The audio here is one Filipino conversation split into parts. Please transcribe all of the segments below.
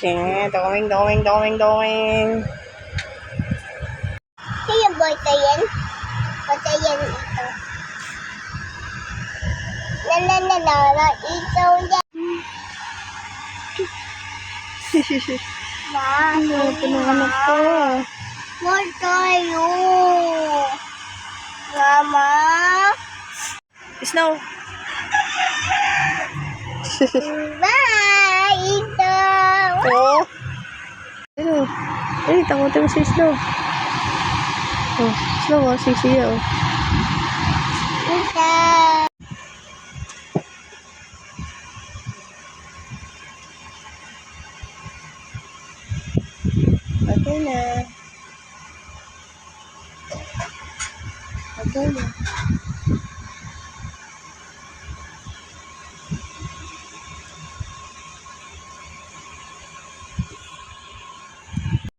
Yeah, doing. Kaya botayan. Botayan ito. Lalalala, ito yan. Ano, anak ko. More tayo. Mama. Snow. Bye, ito. Oh. Ano? Eh, takutin mo si Snow. Oh, Snow, oh, sisiya, oh. Ito. Okay na. Okay na.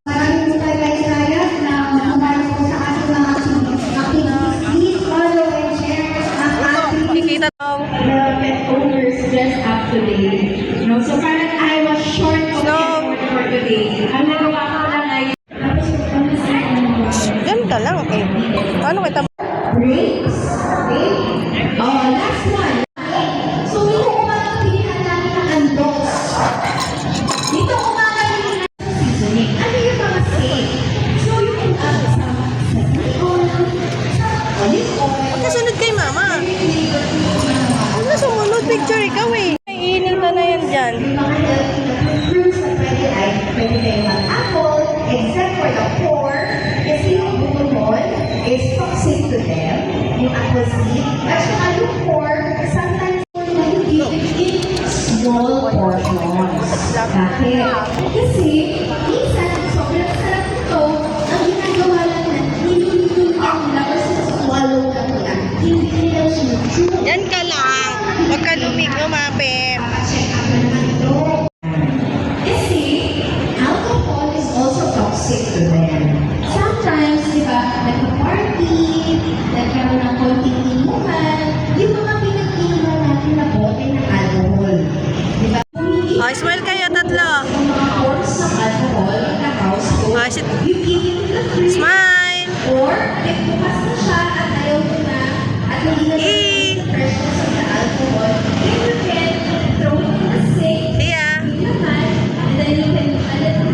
Maraming po tayo sayang na mabalik po sa ating mga activities. Please follow and share ang ating Kikita daw. pet owners just up today. So parang I was short of effort for today. Ang nagawa ko lang ay Diyan ka lang, eh. Paano kita? breaks. Okay? Last one. So yung umagang pilihan natin ng unbox. Dito umagang pilihan ng seasoning. Ano yung mga steak? So yung umagang sa olive oil. Kasunod kay mama. Huwag na sumunod, picture ikaw eh. Iinin ka na yan dyan. Yung mga healthy fruits na pwede kayo mag-apple, except for the core, kasi yung bukol is toxic to them, yung apple seed. At saka yung core, sometimes hindi in small portions. Bakit? Kasi, minsan, sobrang sarap ito, ang ginagawa lang na, nilulunod lang nila kasi swallow lang nila. Hindi nila sinuchew. Yan ka lang. Huwag ka lumapit. Check up na naman ito. Kasi, alcohol is also toxic to them. Sometimes, di ba, nagpa-party, nagkaroon ng konting inuman, yung mga pinag-inuman natin na bote ng alcohol. Di ba? Oh, smile kayo, tatlo. Yung mga forms ng alcohol na household, Oh, sit. you give it to the fridge, Smile. or nagbukas na siya at ayaw mo na, at hindi na Eh. the freshness of the alcohol, then you can throw it in the sink, Yeah. and then you can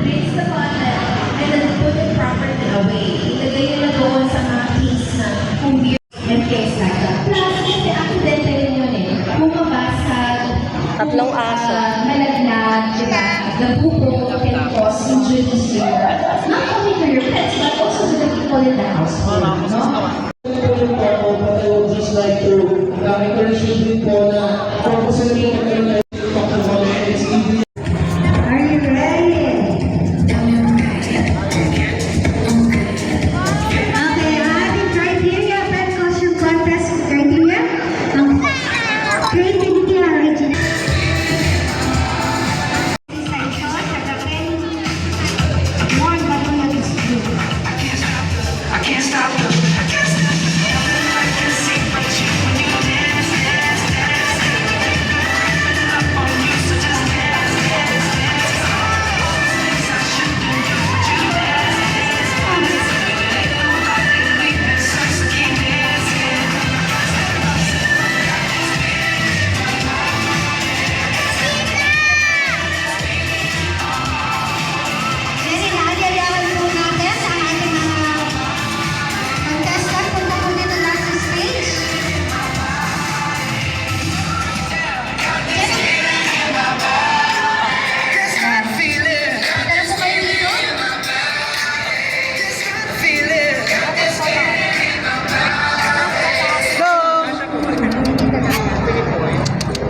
rinse the bottle and then put it properly away. Ilagay nyo na doon sa mga piece na kung beer and things like that. Plus, kasi accidental yun eh. Kung mabasag, Tatlong aso. malaglag, diba? Nabubo can cause injuries to your, not only to your pets, but also to the people in the household. No? But I would just like to encourage you din po na purposely po kayo na talk about this evening. Are you ready? Okay, ating criteria, pet costume contest criteria. Creativity original. One button that is blue. I can't stop. I can sing but you when you dance, dance, dance. Up on you, so just dance, dance, dance. Things I shouldn't do, but you dance, dance, dance. Nothing weakness, so keep dancing. Jadi naayayahan po natin ang ating mga contestant. Punta po dito lahat sa stage. Dala po kayo dito.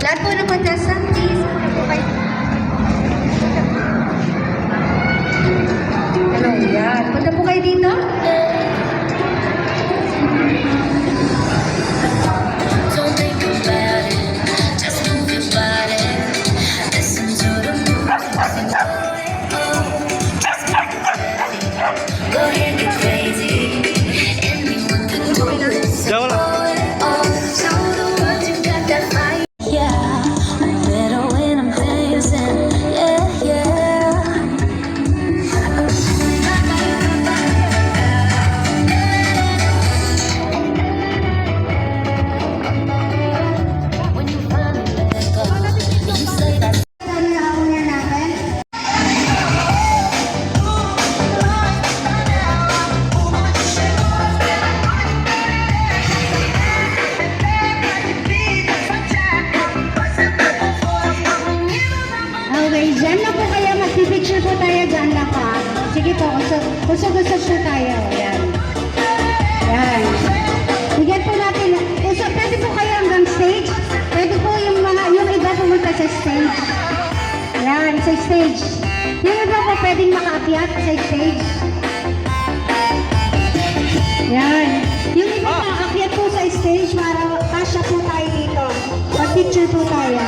Lahat po ng contestant, please. Hello, yan. Punta po kayo dito. Don't think about it, just move your body. Listen to the music. Go ahead, get crazy. Anyone can do this. Diyan lang. Show the world you got that fire. Yeah, I'm better when I'm dancing. Yeah, yeah. Picture po tayo dyan lahat. Sige po, usog po tayo. Yan. Yan. Bigyan po natin. Usog, pwede po kayo hanggang stage. Pwede po yung iba pumunta sa stage. Yan, sa stage. Yung iba po pwedeng makaakyat sa stage. Yan. Yung iba makaakyat po sa stage para kasya po tayo dito. Pag-picture po tayo.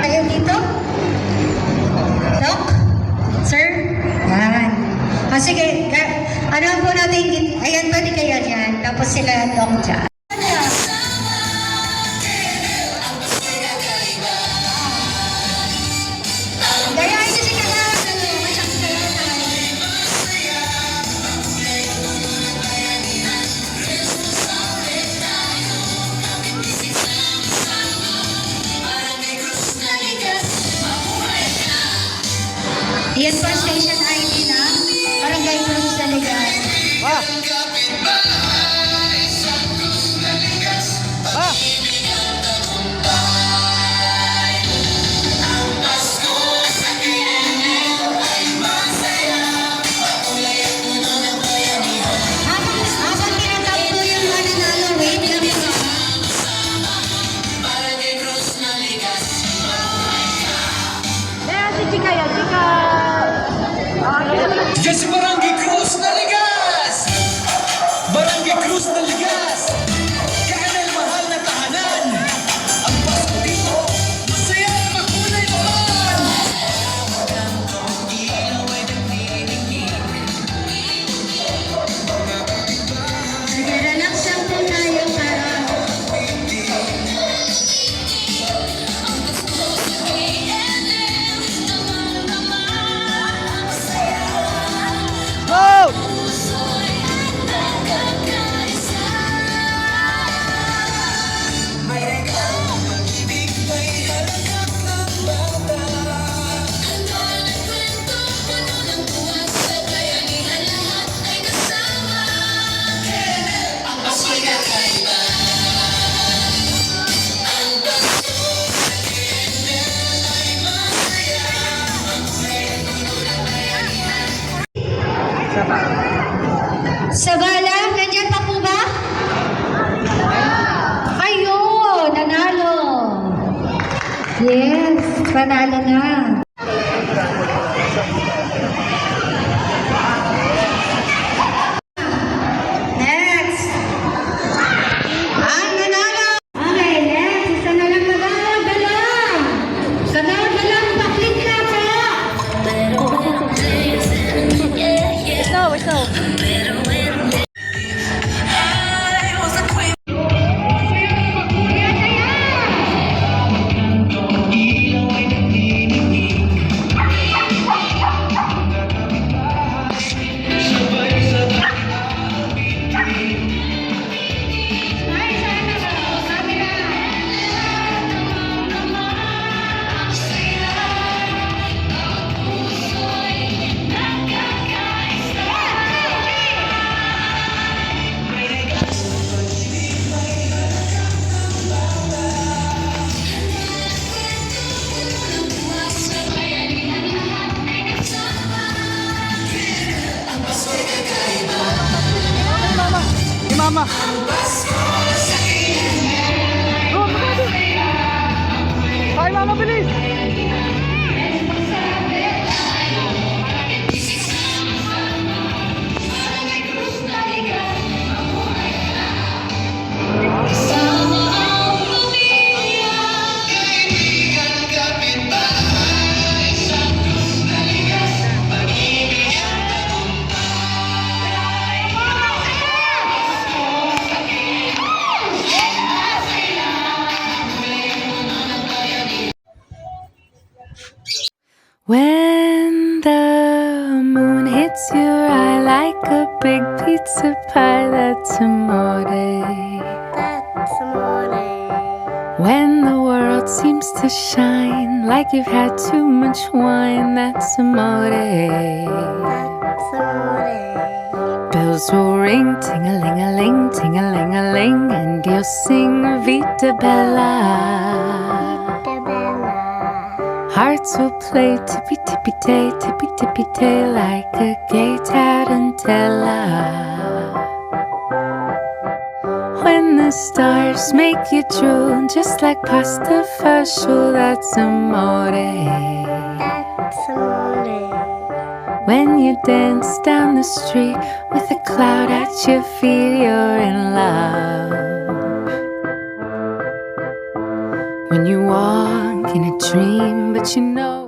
Kayo dito? Doc? Sir? Yan. O sige, ano po natin, ayan ba di kayo dyan? Tapos sila Doc dyan. Gayahin niyo si Kalaban. Yan po station ID na Barangay Cruz Daligan. Habang tinatap po yung mananalo, wait lang po. Diyan sa Barangay Cruz na Ligas! Barangay Cruz na Ligas! Kaanay mahal na tahanan! Ang Pasko dito, masaya at makulay naman! Sige, relax lang po tayo para Sabala, nandiyan pa po ba? Ayun, nanalo. Yes, panalo na. Next. Ang nanalo. Okay, next. Isa na lang nanalo. Galang. Galang, galang. Paklit na po. Ito. Mama! Hi, Mama, bilis! When the moon hits your eye like a big pizza pie, that's amore. When the world seems to shine like you've had too much wine, that's amore. Build bells will ring, ting-a-ling-a-ling, ting-a-ling-a-ling, and you'll sing Vita Bella. Hearts will play tippy-tippy-tay, tippy-tippy-tay, like a gay tarantella. When the stars make you drool, just like pasta fagioli, that's amore. That's amore. When you dance down the street with a cloud at your feet, you're in love. When you walk in a dream, but you know